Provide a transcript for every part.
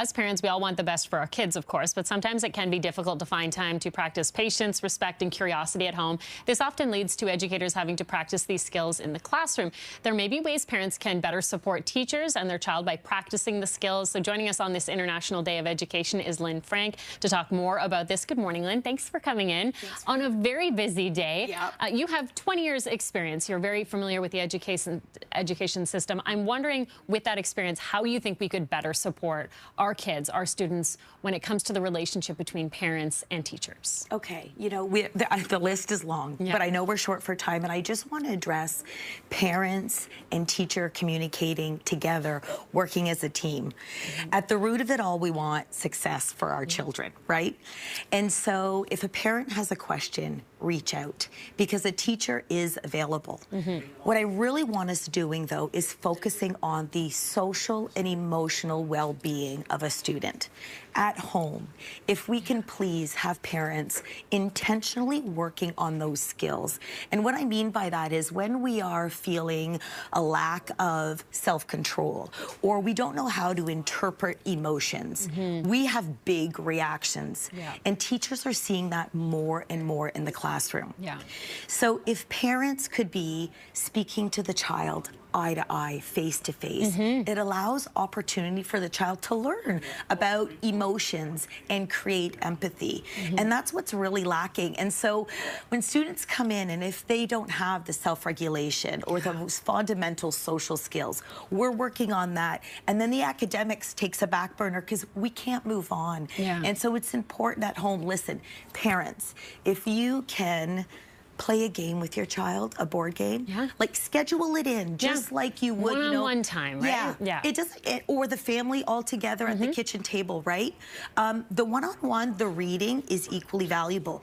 as parents, we all want the best for our kids, of course, but sometimes it can be difficult to find time to practice patience, respect, and curiosity at home. This often leads to educators having to practice these skills in the classroom. There may be ways parents can better support teachers and their child by practicing the skills. So joining us on this International Day of Education is Lyne Frank to talk more about this. Good morning, Lyne. Thanks for coming in on a very busy day. Yep. You have 20 years experience. You're very familiar with the education system. I'm wondering, with that experience, how you think we could better support our kids, our students, when it comes to the relationship between parents and teachers. Okay, you know, the list is long, but I know we're short for time, and I just want to address parents and teacher communicating together, working as a team. At the root of it all, we want success for our children, right? And so if a parent has a question, reach out, because a teacher is available. What I really want us doing, though, is focusing on the social and emotional well-being of a student at home. If we can please have parents intentionally working on those skills. And what I mean by that is when we are feeling a lack of self-control, or we don't know how to interpret emotions, we have big reactions. And teachers are seeing that more and more in the classroom. So if parents could be speaking to the child eye to eye, face to face, it allows opportunity for the child to learn about emotions and create empathy. And that's what's really lacking. And so when students come in, and if they don't have the self-regulation or the most fundamental social skills, we're working on that. And then the academics takes a back burner because we can't move on. And so it's important at home. Listen, parents, if you can play a game with your child, a board game, like schedule it in, just like you would, one-on-one time, right? It doesn't, or the family all together at the kitchen table, right? The one-on-one, the reading is equally valuable.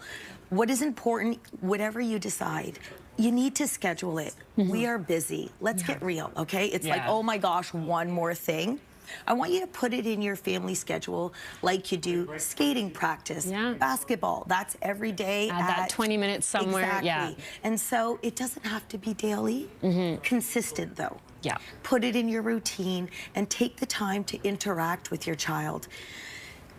What is important, whatever you decide, you need to schedule it. We are busy. Let's get real, okay? It's like, oh my gosh, one more thing. I want you to put it in your family schedule like you do skating practice, basketball. That's every day. Add that 20 minutes somewhere. Exactly. And so it doesn't have to be daily. Consistent, though. Put it in your routine and take the time to interact with your child.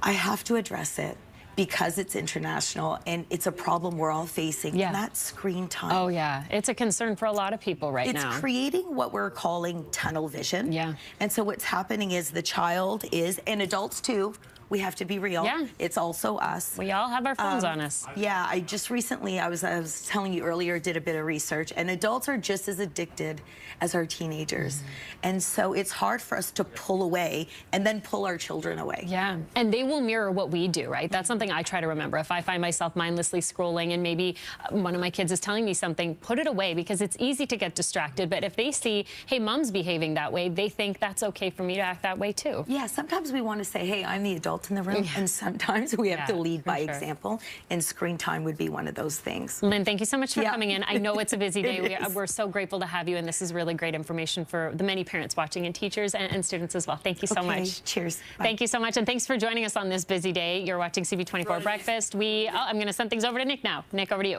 I have to address it, because it's international and it's a problem we're all facing, and that's screen time. Oh yeah, it's a concern for a lot of people right now. It's creating what we're calling tunnel vision. And so what's happening is the child is, and adults too, we have to be real. It's also us. We all have our phones on us. I just recently, I was telling you earlier, did a bit of research, and adults are just as addicted as our teenagers. And so it's hard for us to pull away and then pull our children away. And they will mirror what we do, right? That's something I try to remember. If I find myself mindlessly scrolling and maybe one of my kids is telling me something, put it away, because it's easy to get distracted. But if they see, hey, mom's behaving that way, they think that's okay for me to act that way too. Sometimes we want to say, hey, I'm the adult in the room, and sometimes we have to lead by example, and screen time would be one of those things. Lyne, thank you so much for coming in. I know it's a busy day. We're so grateful to have you, and this is really great information for the many parents watching, and teachers and students as well. Thank you so much. Cheers. Bye. Thank you so much, and thanks for joining us on this busy day. You're watching CP24 Breakfast. I'm going to send things over to Nick now. Nick, over to you.